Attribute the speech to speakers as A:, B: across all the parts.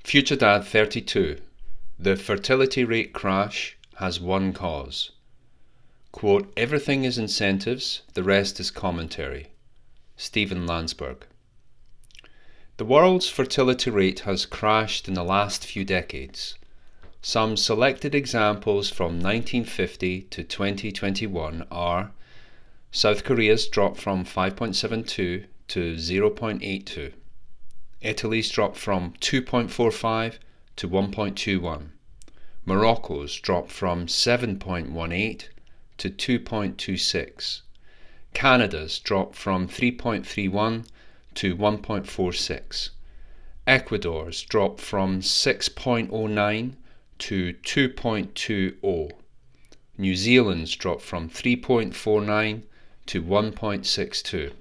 A: FutureDad 32. The fertility rate crash has one cause. Quote, everything is incentives, the rest is commentary. Stephen Landsberg. The world's fertility rate has crashed in the last few decades. Some selected examples from 1950 to 2021 are South Korea's dropped from 5.72 to 0.82. Italy's dropped from 2.45 to 1.21. Morocco's dropped from 7.18 to 2.26. Canada's dropped from 3.31 to 1.46. Ecuador's dropped from 6.09 to 2.20. New Zealand's dropped from 3.49 to 1.62.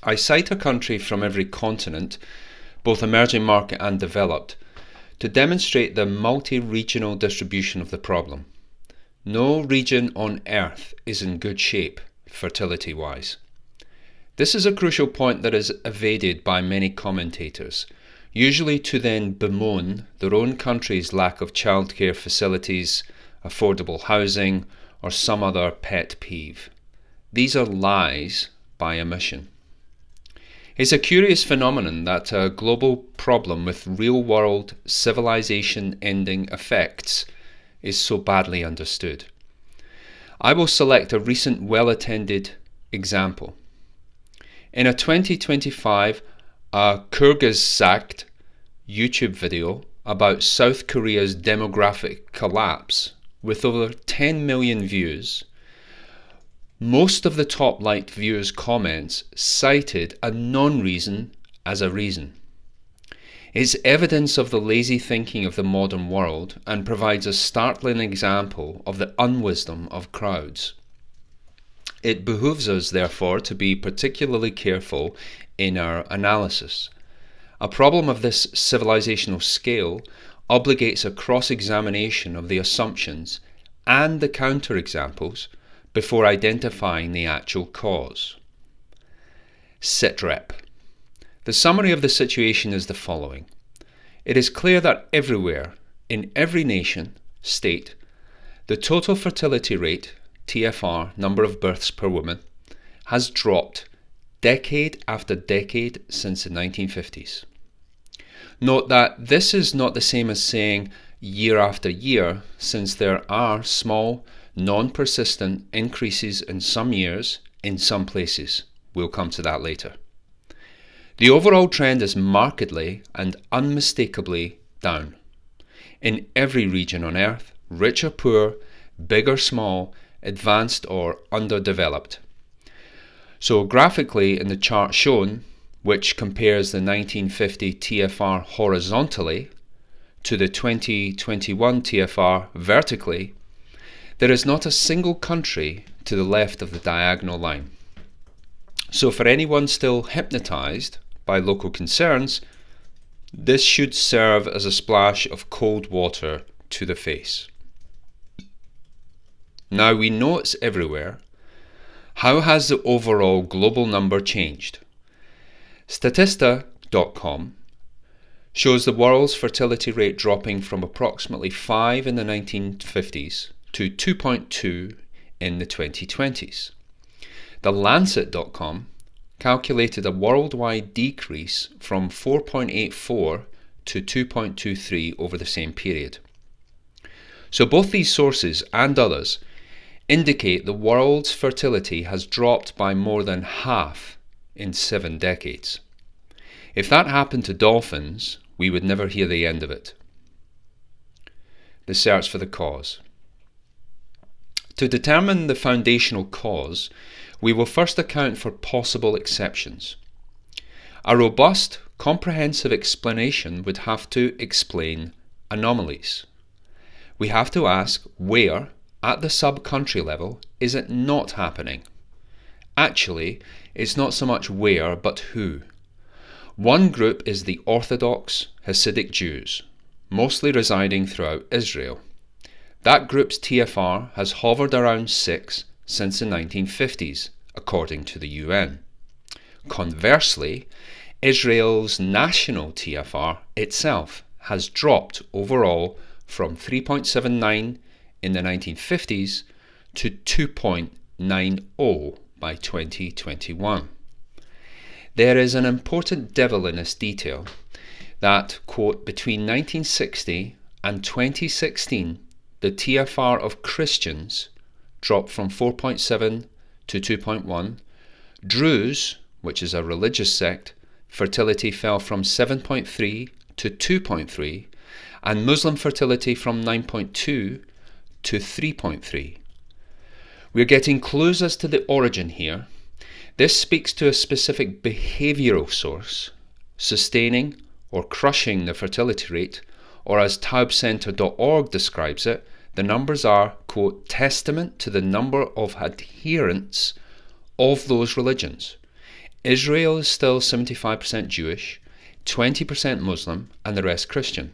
A: I cite a country from every continent, both emerging market and developed, to demonstrate the multi-regional distribution of the problem. No region on Earth is in good shape, fertility-wise. This is a crucial point that is evaded by many commentators, usually to then bemoan their own country's lack of childcare facilities, affordable housing, or some other pet peeve. These are lies by omission. It's a curious phenomenon that a global problem with real-world civilization-ending effects is so badly understood. I will select a recent well-attended example. In a 2025 Kyrgyzstan YouTube video about South Korea's demographic collapse, with over 10 million views, most of the top-liked viewers' comments cited a non-reason as a reason. It's evidence of the lazy thinking of the modern world and provides a startling example of the unwisdom of crowds. It behooves us, therefore, to be particularly careful in our analysis. A problem of this civilizational scale obligates a cross-examination of the assumptions and the counterexamples before identifying the actual cause. SITREP. The summary of the situation is the following. It is clear that everywhere, in every nation, state, the total fertility rate, TFR, number of births per woman, has dropped decade after decade since the 1950s. Note that this is not the same as saying year after year, since there are small, non-persistent increases in some years, in some places. We'll come to that later. The overall trend is markedly and unmistakably down. In every region on Earth, rich or poor, big or small, advanced or underdeveloped. So graphically in the chart shown, which compares the 1950 TFR horizontally to the 2021 TFR vertically, there is not a single country to the left of the diagonal line. So for anyone still hypnotized by local concerns, this should serve as a splash of cold water to the face. Now we know it's everywhere. How has the overall global number changed? Statista.com shows the world's fertility rate dropping from approximately 5 in the 1950s to 2.2 in the 2020s. The Lancet.com calculated a worldwide decrease from 4.84 to 2.23 over the same period. So both these sources and others indicate the world's fertility has dropped by more than half in 7 decades. If that happened to dolphins, we would never hear the end of it. The search for the cause. To determine the foundational cause, we will first account for possible exceptions. A robust, comprehensive explanation would have to explain anomalies. We have to ask where, at the sub-country level, is it not happening? Actually, it's not so much where, but who. One group is the Orthodox Hasidic Jews, mostly residing throughout Israel. That group's TFR has hovered around 6 since the 1950s, according to the UN. Conversely, Israel's national TFR itself has dropped overall from 3.79 in the 1950s to 2.90 by 2021. There is an important devil in this detail that, quote, between 1960 and 2016, the TFR of Christians dropped from 4.7 to 2.1. Druze, which is a religious sect, fertility fell from 7.3 to 2.3, and Muslim fertility from 9.2 to 3.3. We're getting clues as to the origin here. This speaks to a specific behavioural source, sustaining or crushing the fertility rate, or as taubcenter.org describes it, the numbers are, quote, testament to the number of adherents of those religions. Israel is still 75% Jewish, 20% Muslim, and the rest Christian.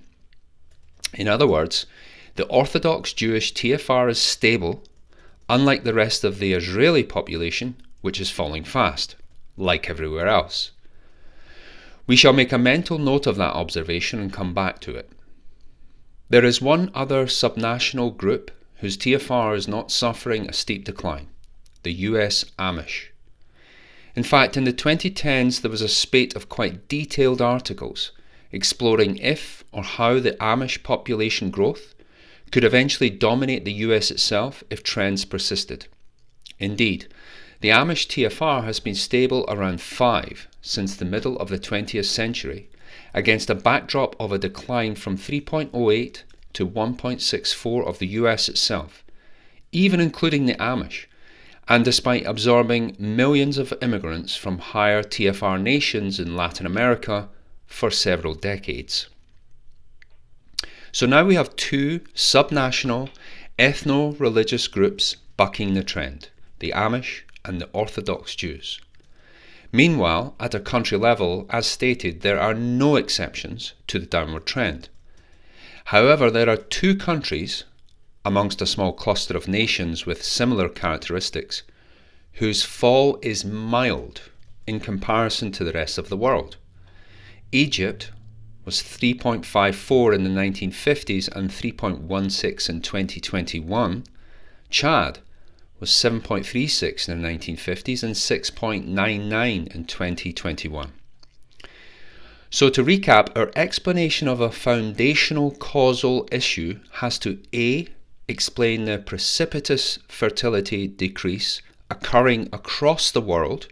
A: In other words, the Orthodox Jewish TFR is stable, unlike the rest of the Israeli population, which is falling fast, like everywhere else. We shall make a mental note of that observation and come back to it. There is one other subnational group whose TFR is not suffering a steep decline, the US Amish. In fact, in the 2010s there was a spate of quite detailed articles exploring if or how the Amish population growth could eventually dominate the US itself if trends persisted. Indeed, the Amish TFR has been stable around 5 since the middle of the 20th century, against a backdrop of a decline from 3.08 to 1.64 of the US itself, even including the Amish, and despite absorbing millions of immigrants from higher TFR nations in Latin America for several decades. So now we have two subnational ethno-religious groups bucking the trend, the Amish and the Orthodox Jews. Meanwhile, at a country level, as stated, there are no exceptions to the downward trend. However, there are two countries, amongst a small cluster of nations with similar characteristics, whose fall is mild in comparison to the rest of the world. Egypt was 3.54 in the 1950s and 3.16 in 2021. Chad was 7.36 in the 1950s and 6.99 in 2021. So to recap, our explanation of a foundational causal issue has to A, explain the precipitous fertility decrease occurring across the world,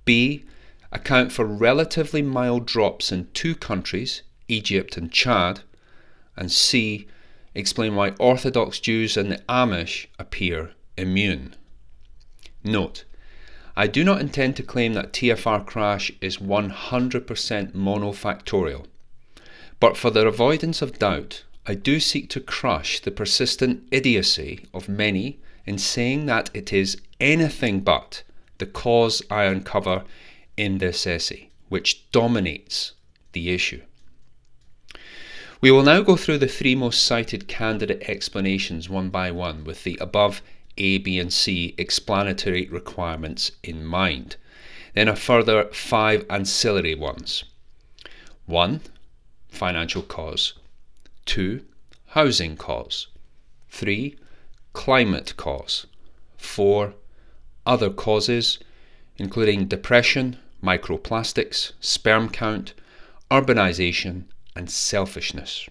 A: B, account for relatively mild drops in two countries, Egypt and Chad, and C, explain why Orthodox Jews and the Amish appear immune. Note, I do not intend to claim that TFR crash is 100% monofactorial, but for the avoidance of doubt, I do seek to crush the persistent idiocy of many in saying that it is anything but the cause I uncover in this essay, which dominates the issue. We will now go through the three most cited candidate explanations one by one with the above A, B and C explanatory requirements in mind. Then a further 5 ancillary ones. 1. Financial cause. 2. Housing cause. 3. Climate cause. 4. Other causes, including depression, microplastics, sperm count, urbanization, and selfishness.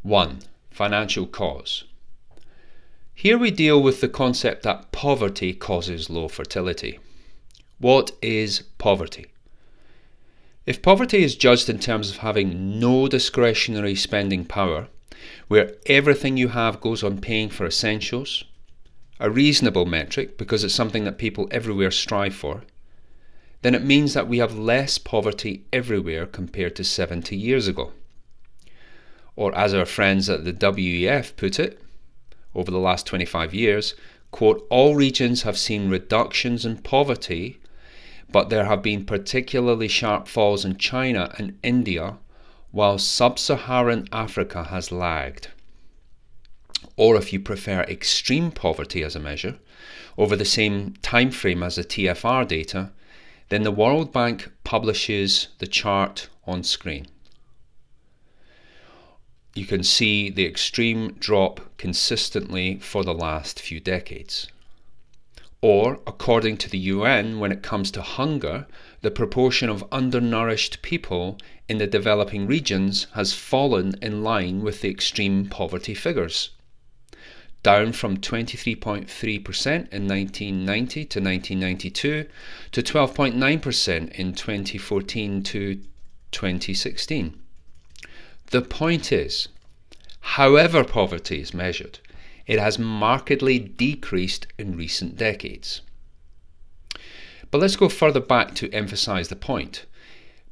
A: 1. Financial cause. Here we deal with the concept that poverty causes low fertility. What is poverty? If poverty is judged in terms of having no discretionary spending power, where everything you have goes on paying for essentials, a reasonable metric because it's something that people everywhere strive for, then it means that we have less poverty everywhere compared to 70 years ago. Or as our friends at the WEF put it, over the last 25 years, quote, all regions have seen reductions in poverty, but there have been particularly sharp falls in China and India, while sub-Saharan Africa has lagged. Or if you prefer extreme poverty as a measure, over the same time frame as the TFR data, then the World Bank publishes the chart on screen. You can see the extreme drop consistently for the last few decades. Or, according to the UN, when it comes to hunger, the proportion of undernourished people in the developing regions has fallen in line with the extreme poverty figures, down from 23.3% in 1990 to 1992 to 12.9% in 2014 to 2016. The point is, however poverty is measured, it has markedly decreased in recent decades. But let's go further back to emphasize the point.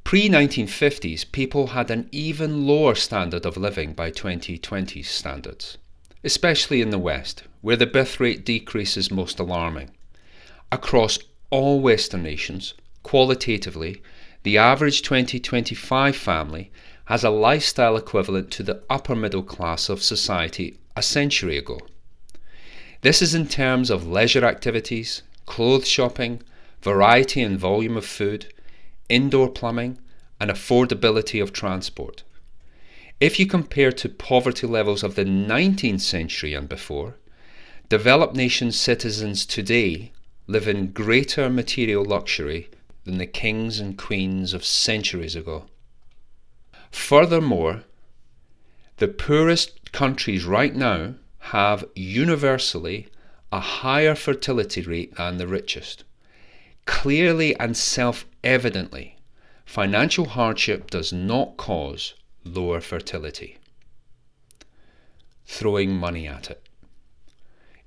A: Pre-1950s, people had an even lower standard of living by 2020 standards, especially in the West, where the birth rate decrease is most alarming. Across all Western nations, qualitatively, the average 2025 family has a lifestyle equivalent to the upper middle class of society a century ago. This is in terms of leisure activities, clothes shopping, variety and volume of food, indoor plumbing, and affordability of transport. If you compare to poverty levels of the 19th century and before, developed nations' citizens today live in greater material luxury than the kings and queens of centuries ago. Furthermore, the poorest countries right now have universally a higher fertility rate than the richest. Clearly and self-evidently, financial hardship does not cause lower fertility. Throwing money at it.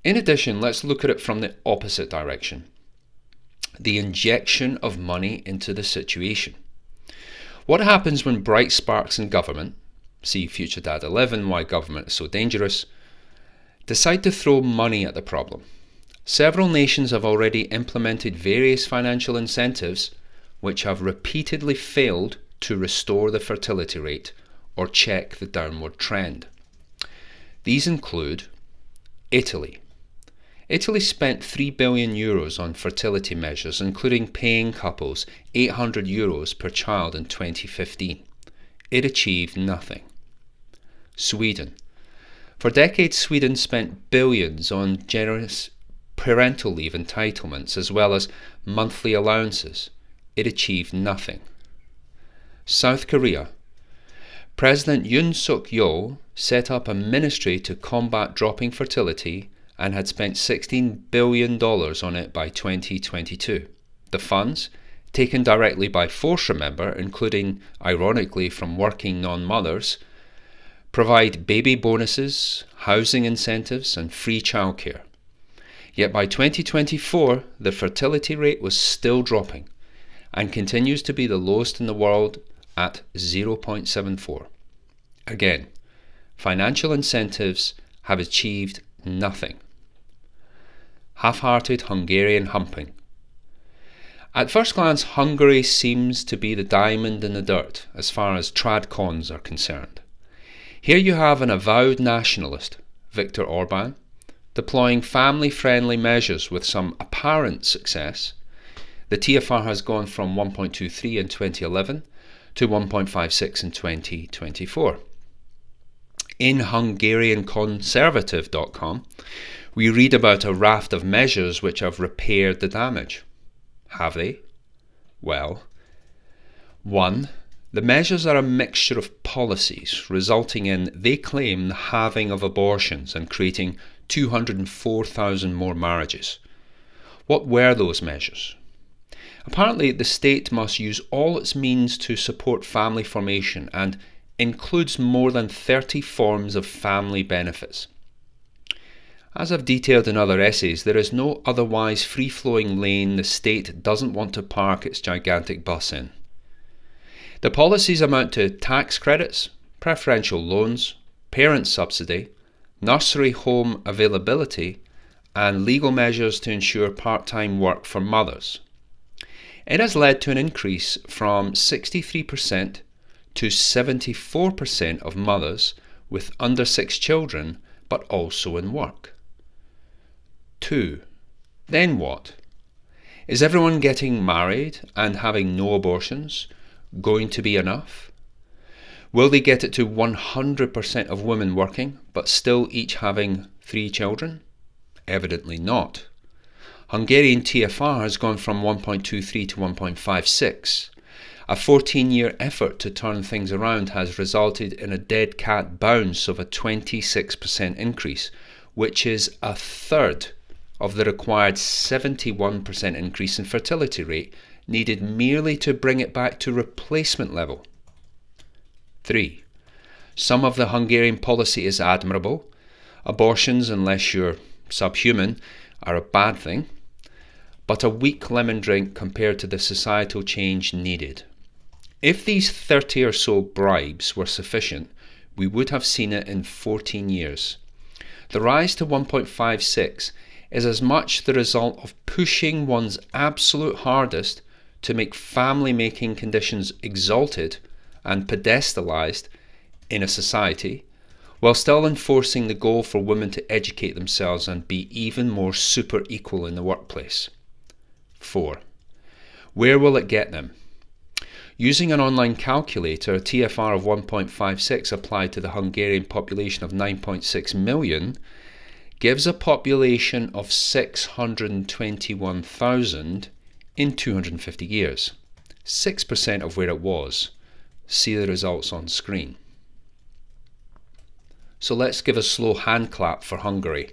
A: In addition, let's look at it from the opposite direction. The injection of money into the situation. What happens when bright sparks in government, see FutureDad 11, Why Government is So Dangerous, decide to throw money at the problem? Several nations have already implemented various financial incentives which have repeatedly failed to restore the fertility rate or check the downward trend. These include Italy. Italy spent €3 billion on fertility measures, including paying couples €800 per child in 2015. It achieved nothing. Sweden. For decades, Sweden spent billions on generous parental leave entitlements as well as monthly allowances. It achieved nothing. South Korea. President Yoon Suk-yeol set up a ministry to combat dropping fertility and had spent $16 billion on it by 2022. The funds, taken directly by force, remember, including, ironically, from working non-mothers, provide baby bonuses, housing incentives, and free childcare. Yet by 2024, the fertility rate was still dropping and continues to be the lowest in the world at 0.74. Again, financial incentives have achieved nothing. Half-hearted Hungarian humping. At first glance, Hungary seems to be the diamond in the dirt as far as tradcons are concerned. Here you have an avowed nationalist, Viktor Orban, deploying family-friendly measures with some apparent success. The TFR has gone from 1.23 in 2011 to 1.56 in 2024. In HungarianConservative.com, we read about a raft of measures which have repaired the damage. Have they? Well, 1. The measures are a mixture of policies, resulting in, they claim, the halving of abortions and creating 204,000 more marriages. What were those measures? Apparently, the state must use all its means to support family formation and includes more than 30 forms of family benefits. As I've detailed in other essays, there is no otherwise free-flowing lane the state doesn't want to park its gigantic bus in. The policies amount to tax credits, preferential loans, parent subsidy, nursery home availability, and legal measures to ensure part-time work for mothers. It has led to an increase from 63% to 74% of mothers with under 6 children, but also in work. 2. Then what? Is everyone getting married and having no abortions going to be enough? Will they get it to 100% of women working, but still each having 3 children? Evidently not. Hungarian TFR has gone from 1.23 to 1.56. A 14-year effort to turn things around has resulted in a dead cat bounce of a 26% increase, which is a third of the required 71% increase in fertility rate needed merely to bring it back to replacement level. 3. Some of the Hungarian policy is admirable. Abortions, unless you're subhuman, are a bad thing, but a weak lemon drink compared to the societal change needed. If these 30 or so bribes were sufficient, we would have seen it in 14 years. The rise to 1.56 is as much the result of pushing one's absolute hardest to make family-making conditions exalted and pedestalized in a society, while still enforcing the goal for women to educate themselves and be even more super equal in the workplace. 4. Where will it get them? Using an online calculator, a TFR of 1.56 applied to the Hungarian population of 9.6 million gives a population of 621,000 in 250 years, 6% of where it was. See the results on screen. So let's give a slow hand clap for Hungary.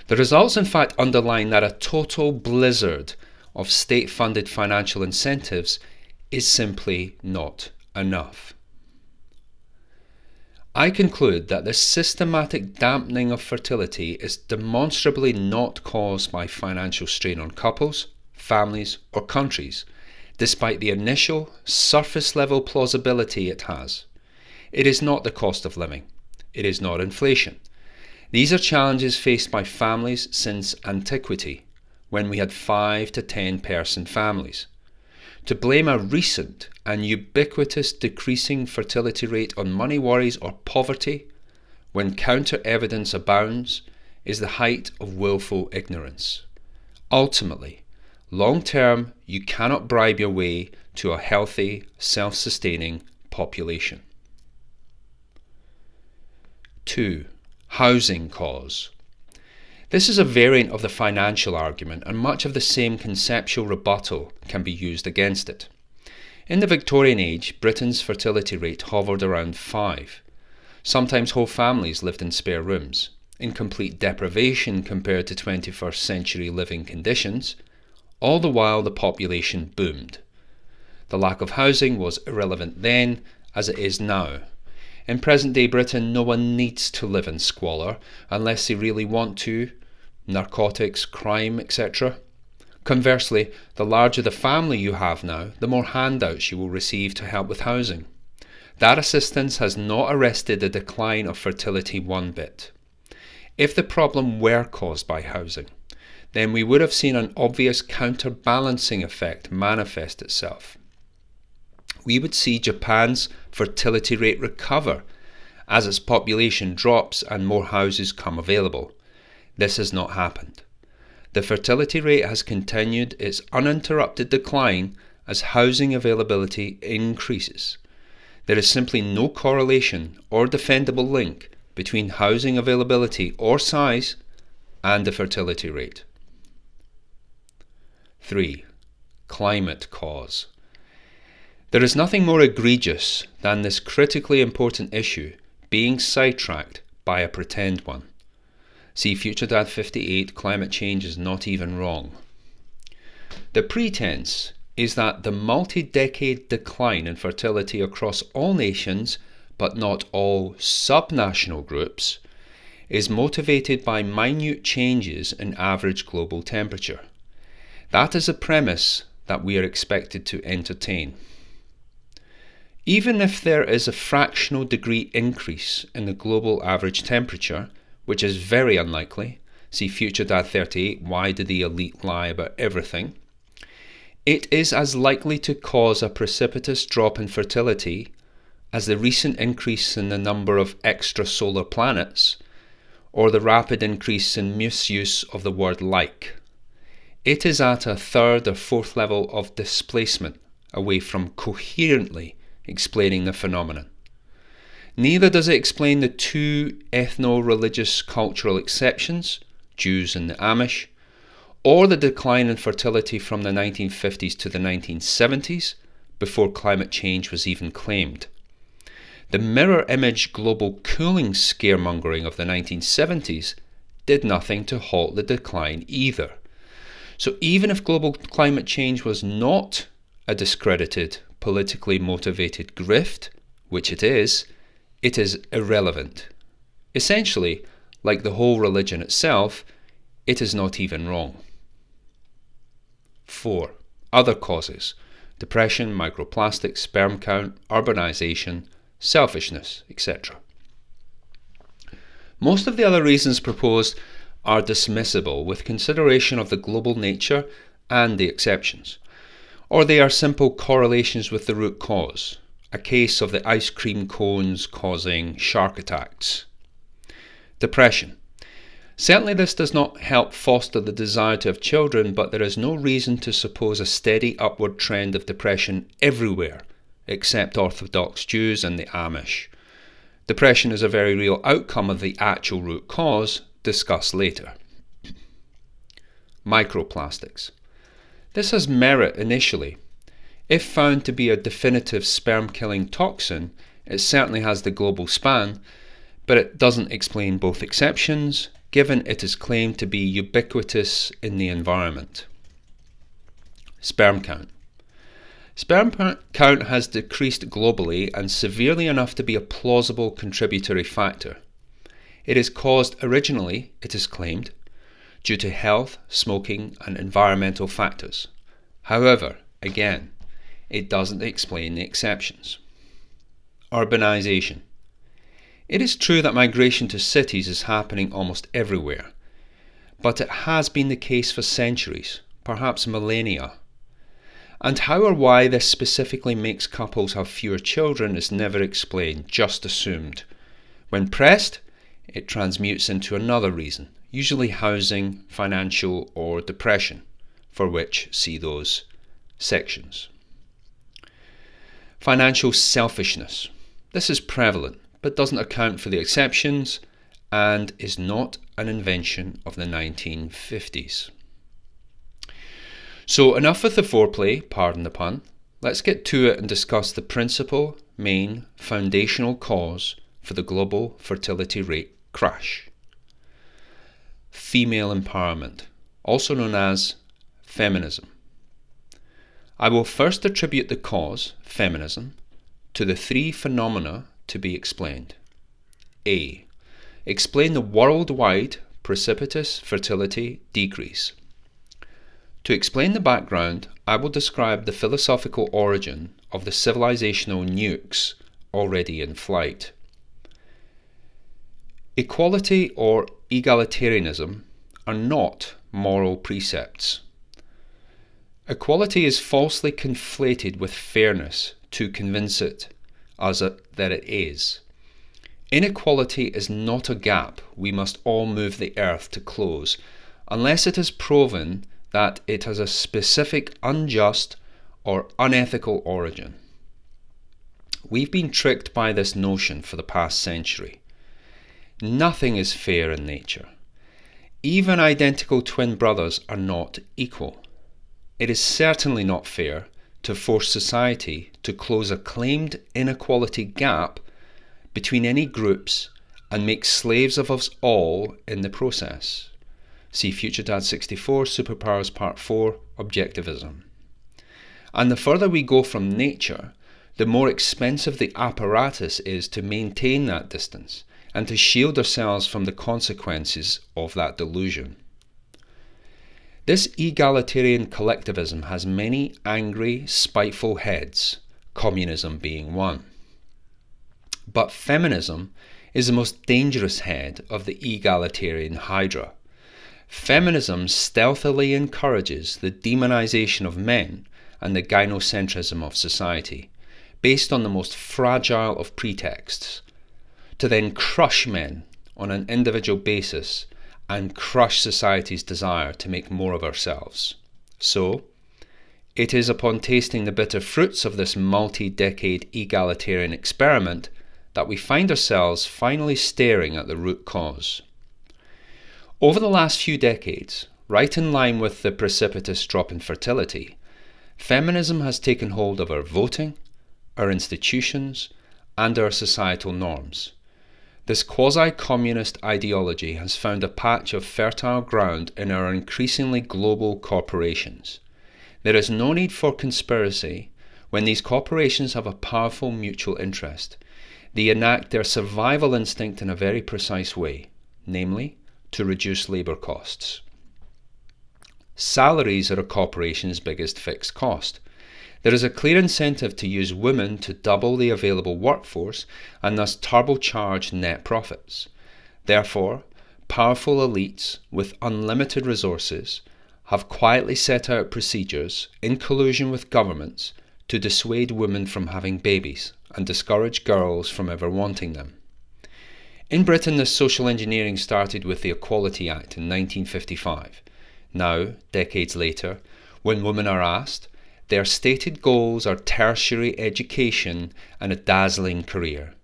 A: The results in fact underline that a total blizzard of state-funded financial incentives is simply not enough. I conclude that this systematic dampening of fertility is demonstrably not caused by financial strain on couples, families, or countries, despite the initial surface-level plausibility it has. It is not the cost of living. It is not inflation. These are challenges faced by families since antiquity, when we had 5 to 10 person families. To blame a recent and ubiquitous decreasing fertility rate on money worries or poverty, when counter-evidence abounds, is the height of willful ignorance. Ultimately, long-term, you cannot bribe your way to a healthy, self-sustaining population. 2. Housing cause. This is a variant of the financial argument, and much of the same conceptual rebuttal can be used against it. In the Victorian age, Britain's fertility rate hovered around 5. Sometimes whole families lived in spare rooms, in complete deprivation compared to 21st century living conditions. All the while the population boomed. The lack of housing was irrelevant then as it is now. In present-day Britain, no one needs to live in squalor unless they really want to, narcotics, crime, etc. Conversely, the larger the family you have now, the more handouts you will receive to help with housing. That assistance has not arrested the decline of fertility one bit. If the problem were caused by housing, then we would have seen an obvious counterbalancing effect manifest itself. We would see Japan's fertility rate recover as its population drops and more houses come available. This has not happened. The fertility rate has continued its uninterrupted decline as housing availability increases. There is simply no correlation or defendable link between housing availability or size and the fertility rate. 3. Climate cause. There is nothing more egregious than this critically important issue being sidetracked by a pretend one. See FutureDad 58, Climate Change is Not Even Wrong. The pretense is that the multi-decade decline in fertility across all nations, but not all subnational groups, is motivated by minute changes in average global temperature. That is a premise that we are expected to entertain. Even if there is a fractional degree increase in the global average temperature, which is very unlikely, see FutureDad 38, Why Do the Elite Lie About Everything, it is as likely to cause a precipitous drop in fertility as the recent increase in the number of extrasolar planets or the rapid increase in misuse of the word like. it is at a third or fourth level of displacement away from coherently explaining the phenomenon. Neither does it explain the two ethno-religious cultural exceptions, Jews and the Amish, or the decline in fertility from the 1950s to the 1970s, before climate change was even claimed. The mirror image global cooling scaremongering of the 1970s did nothing to halt the decline either. So even if global climate change was not a discredited, politically motivated grift, which it is irrelevant. Essentially, like the whole religion itself, it is not even wrong. 4. Other causes: depression, microplastics, sperm count, urbanization, selfishness, etc. Most of the other reasons proposed are dismissible with consideration of the global nature and the exceptions, or they are simple correlations with the root cause, a case of the ice cream cones causing shark attacks. Depression. Certainly this does not help foster the desire to have children, but there is no reason to suppose a steady upward trend of depression everywhere, except Orthodox Jews and the Amish. Depression is a very real outcome of the actual root cause, discussed later. Microplastics. This has merit initially. If found to be a definitive sperm-killing toxin, it certainly has the global span, but it doesn't explain both exceptions, given it is claimed to be ubiquitous in the environment. Sperm count. Sperm count has decreased globally and severely enough to be a plausible contributory factor. It is caused originally, it is claimed, due to health, smoking, and environmental factors. However, again, it doesn't explain the exceptions. Urbanization. It is true that migration to cities is happening almost everywhere, but it has been the case for centuries, perhaps millennia. And how or why this specifically makes couples have fewer children is never explained, just assumed. When pressed, it transmutes into another reason, usually housing, financial, or depression, for which see those sections. Financial selfishness. This is prevalent, but doesn't account for the exceptions and is not an invention of the 1950s. So enough with the foreplay, pardon the pun. Let's get to it and discuss the principal, main, foundational cause for the global fertility rate crash. Female empowerment, also known as feminism. I will first attribute the cause, feminism, to the three phenomena to be explained. A. Explain the worldwide precipitous fertility decrease. To explain the background, I will describe the philosophical origin of the civilizational nukes already in flight. Equality or egalitarianism are not moral precepts. Equality is falsely conflated with fairness to convince us that it is. Inequality is not a gap we must all move the earth to close, unless it is proven that it has a specific unjust or unethical origin. We've been tricked by this notion for the past century. Nothing is fair in nature. Even identical twin brothers are not equal. It is certainly not fair to force society to close a claimed inequality gap between any groups and make slaves of us all in the process. See FutureDad 64, Superpowers Part 4, Objectivism. And the further we go from nature, the more expensive the apparatus is to maintain that distance and to shield ourselves from the consequences of that delusion. This egalitarian collectivism has many angry, spiteful heads, communism being one. But feminism is the most dangerous head of the egalitarian hydra. Feminism stealthily encourages the demonization of men and the gynocentrism of society, based on the most fragile of pretexts, to then crush men on an individual basis and crush society's desire to make more of ourselves. So, it is upon tasting the bitter fruits of this multi-decade egalitarian experiment that we find ourselves finally staring at the root cause. Over the last few decades, right in line with the precipitous drop in fertility, feminism has taken hold of our voting, our institutions, and our societal norms. This quasi-communist ideology has found a patch of fertile ground in our increasingly global corporations. There is no need for conspiracy when these corporations have a powerful mutual interest. They enact their survival instinct in a very precise way, namely, to reduce labour costs. Salaries are a corporation's biggest fixed cost. There is a clear incentive to use women to double the available workforce and thus turbocharge net profits. Therefore, powerful elites with unlimited resources have quietly set out procedures in collusion with governments to dissuade women from having babies and discourage girls from ever wanting them. In Britain, this social engineering started with the Equality Act in 1955. Now, decades later, when women are asked, their stated goals are tertiary education and a dazzling career.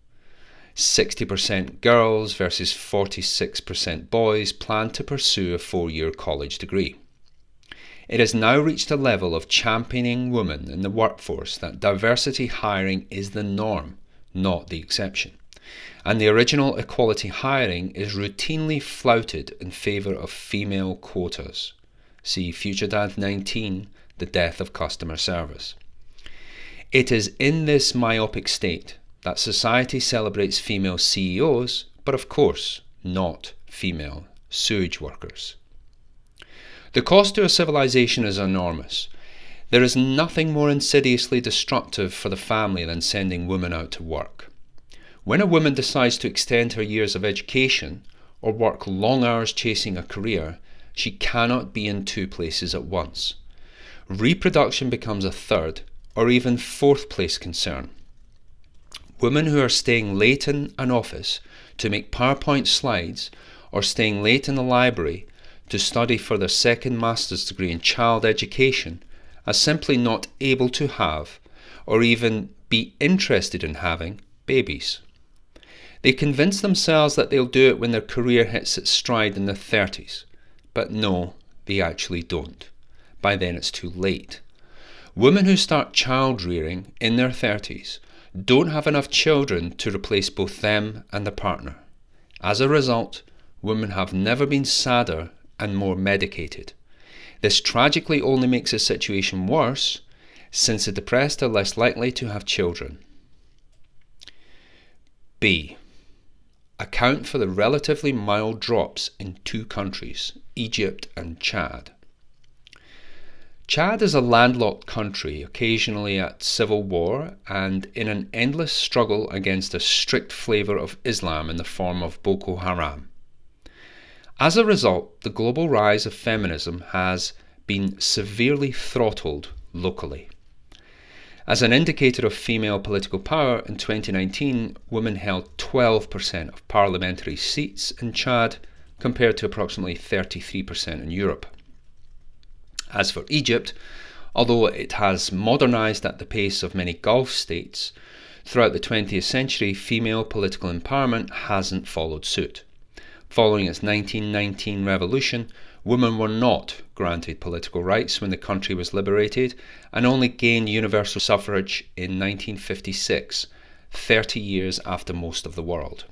A: 60% girls versus 46% boys plan to pursue a 4-year college degree. It has now reached a level of championing women in the workforce that diversity hiring is the norm, not the exception. And the original equality hiring is routinely flouted in favour of female quotas. See FutureDad 19, The Death of Customer Service. It is in this myopic state that society celebrates female CEOs, but of course not female sewage workers. The cost to a civilization is enormous. There is nothing more insidiously destructive for the family than sending women out to work. When a woman decides to extend her years of education or work long hours chasing a career, she cannot be in two places at once. Reproduction becomes a third or even fourth place concern. Women who are staying late in an office to make PowerPoint slides or staying late in the library to study for their second master's degree in child education are simply not able to have or even be interested in having babies. They convince themselves that they'll do it when their career hits its stride in their 30s, but no, they actually don't. By then it's too late. Women who start child rearing in their 30s don't have enough children to replace both them and their partner. As a result, women have never been sadder and more medicated. This tragically only makes the situation worse, since the depressed are less likely to have children. B. Account for the relatively mild drops in two countries, Egypt and Chad. Chad is a landlocked country, occasionally at civil war and in an endless struggle against a strict flavour of Islam in the form of Boko Haram. As a result, the global rise of feminism has been severely throttled locally. As an indicator of female political power, in 2019, women held 12% of parliamentary seats in Chad, compared to approximately 33% in Europe. As for Egypt, although it has modernised at the pace of many Gulf states, throughout the 20th century, female political empowerment hasn't followed suit. Following its 1919 revolution, women were not granted political rights when the country was liberated and only gained universal suffrage in 1956, 30 years after most of the world.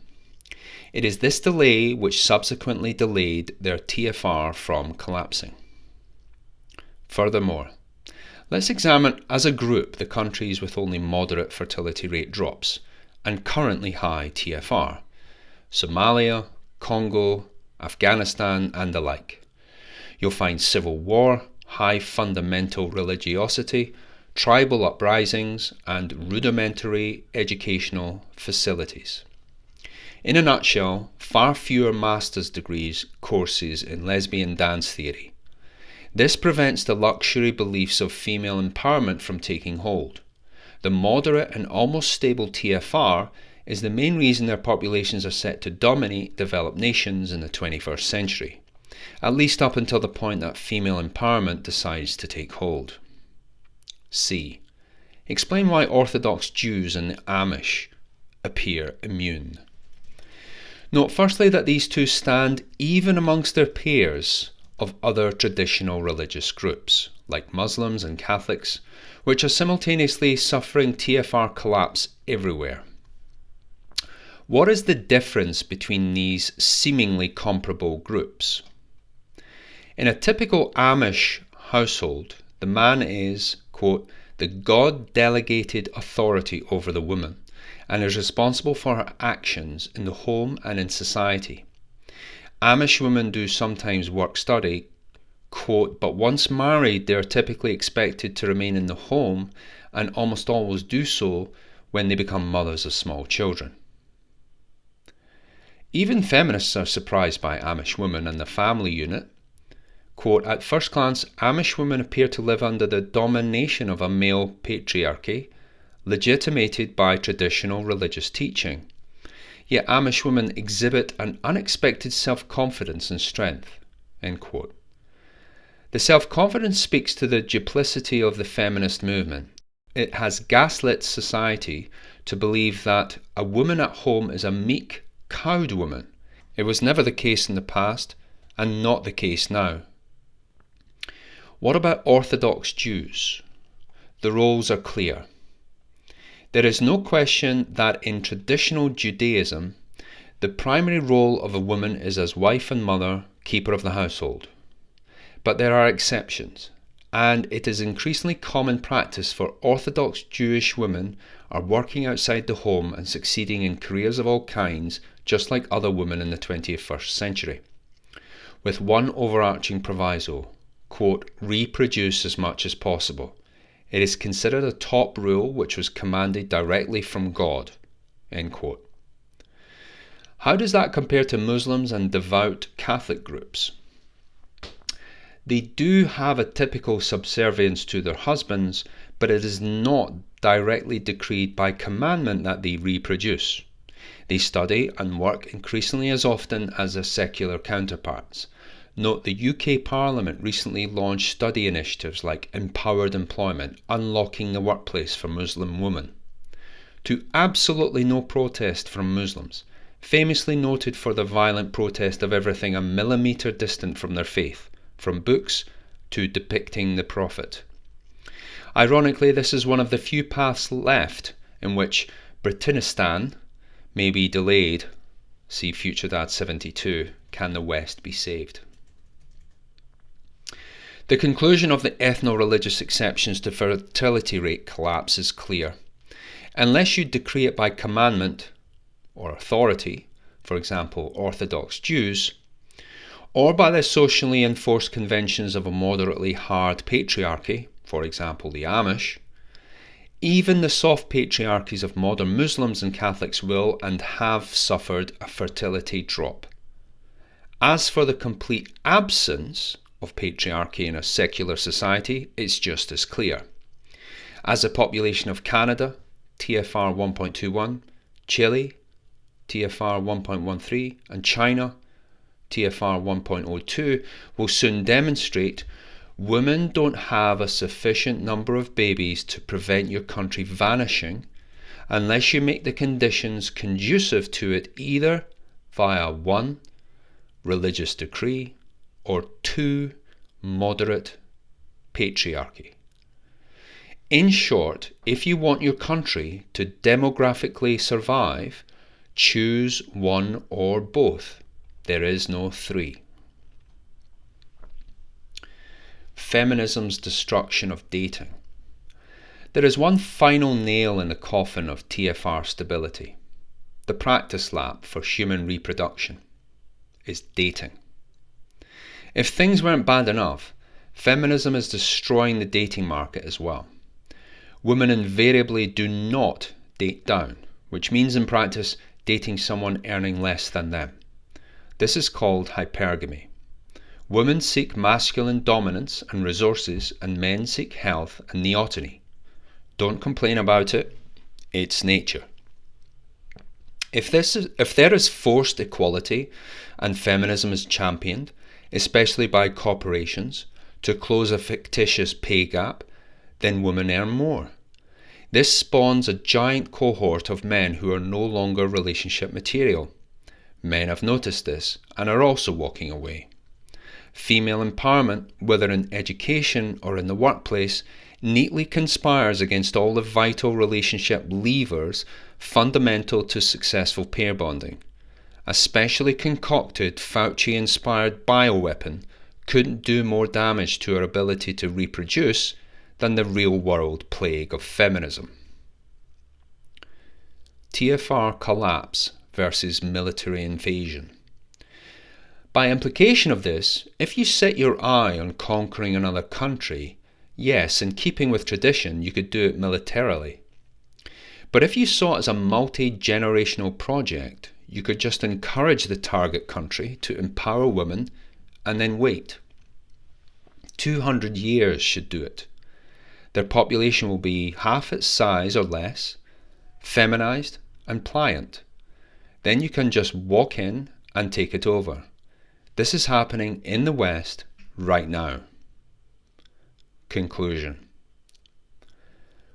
A: It is this delay which subsequently delayed their TFR from collapsing. Furthermore, let's examine as a group the countries with only moderate fertility rate drops and currently high TFR: Somalia, Congo, Afghanistan, and the like. You'll find civil war, high fundamental religiosity, tribal uprisings, and rudimentary educational facilities. In a nutshell, far fewer master's degrees courses in lesbian dance theory. This prevents the luxury beliefs of female empowerment from taking hold. The moderate and almost stable TFR is the main reason their populations are set to dominate developed nations in the 21st century. at least up until the point that female empowerment decides to take hold. C. Explain why Orthodox Jews and the Amish appear immune. Note firstly that these two stand even amongst their peers of other traditional religious groups, like Muslims and Catholics, which are simultaneously suffering TFR collapse everywhere. What is the difference between these seemingly comparable groups? In a typical Amish household, the man is, quote, the God-delegated authority over the woman, and is responsible for her actions in the home and in society. Amish women do sometimes work-study, quote, but once married they are typically expected to remain in the home and almost always do so when they become mothers of small children. Even feminists are surprised by Amish women and the family unit. Quote, at first glance, Amish women appear to live under the domination of a male patriarchy, legitimated by traditional religious teaching. Yet Amish women exhibit an unexpected self-confidence and strength. End quote. The self-confidence speaks to the duplicity of the feminist movement. It has gaslit society to believe that a woman at home is a meek, cowed woman. It was never the case in the past, and not the case now. What about Orthodox Jews? The roles are clear. There is no question that in traditional Judaism, the primary role of a woman is as wife and mother, keeper of the household. But there are exceptions, and it is increasingly common practice for Orthodox Jewish women are working outside the home and succeeding in careers of all kinds, just like other women in the 21st century, with one overarching proviso, quote, reproduce as much as possible. It is considered a top rule which was commanded directly from God, end quote. How does that compare to Muslims and devout Catholic groups? They do have a typical subservience to their husbands, but it is not directly decreed by commandment that they reproduce. They study and work increasingly as often as their secular counterparts. Note the UK Parliament recently launched study initiatives like Empowered Employment, Unlocking the Workplace for Muslim Women. To absolutely no protest from Muslims, famously noted for their violent protest of everything a millimetre distant from their faith, from books to depicting the Prophet. Ironically, this is one of the few paths left in which Britanistan may be delayed. See FutureDad 72, Can the West be Saved? The conclusion of the ethno-religious exceptions to fertility rate collapse is clear. Unless you decree it by commandment or authority, for example, Orthodox Jews, or by the socially enforced conventions of a moderately hard patriarchy, for example, the Amish, even the soft patriarchies of modern Muslims and Catholics will and have suffered a fertility drop. As for the complete absence of patriarchy in a secular society, it's just as clear. As the population of Canada, TFR 1.21, Chile, TFR 1.13, and China, TFR 1.02, will soon demonstrate, women don't have a sufficient number of babies to prevent your country vanishing unless you make the conditions conducive to it either via 1. Religious decree, or 2. Moderate patriarchy. In short, if you want your country to demographically survive, choose one or both. There is no 3. Feminism's destruction of dating. There is one final nail in the coffin of TFR stability. The practice lap for human reproduction is dating. If things weren't bad enough, feminism is destroying the dating market as well. Women invariably do not date down, which means in practice dating someone earning less than them. This is called hypergamy. Women seek masculine dominance and resources, and men seek health and neoteny. Don't complain about it, it's nature. If there is forced equality and feminism is championed, especially by corporations, to close a fictitious pay gap, then women earn more. This spawns a giant cohort of men who are no longer relationship material. Men have noticed this and are also walking away. Female empowerment, whether in education or in the workplace, neatly conspires against all the vital relationship levers fundamental to successful pair bonding. A specially concocted Fauci-inspired bioweapon couldn't do more damage to our ability to reproduce than the real-world plague of feminism. TFR collapse versus military invasion. By implication of this, if you set your eye on conquering another country, yes, in keeping with tradition, you could do it militarily. But if you saw it as a multi-generational project, you could just encourage the target country to empower women and then wait. 200 years should do it. Their population will be half its size or less, feminized and pliant. Then you can just walk in and take it over. This is happening in the West right now. Conclusion.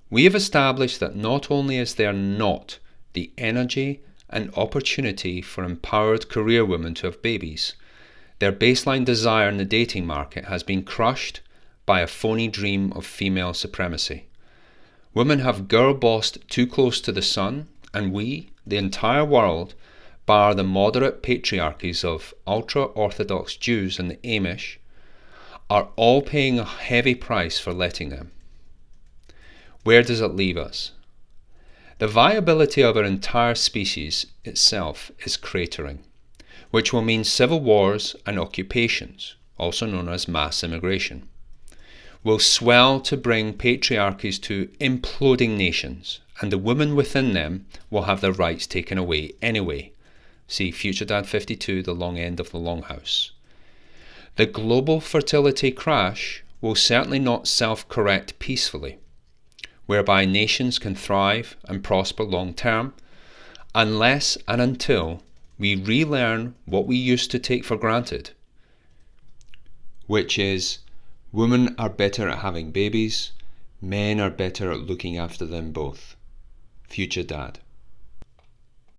A: We have established that not only is there not the energy and opportunity for empowered career women to have babies, their baseline desire in the dating market has been crushed by a phony dream of female supremacy. Women have girl-bossed too close to the sun, and we, the entire world, bar the moderate patriarchies of ultra-Orthodox Jews and the Amish, are all paying a heavy price for letting them. Where does it leave us? The viability of our entire species itself is cratering, which will mean civil wars and occupations, also known as mass immigration, will swell to bring patriarchies to imploding nations, and the women within them will have their rights taken away anyway. See FutureDad 52, The Long End of the Longhouse. The global fertility crash will certainly not self-correct peacefully, whereby nations can thrive and prosper long term, unless and until we relearn what we used to take for granted, which is women are better at having babies, men are better at looking after them both. Future Dad.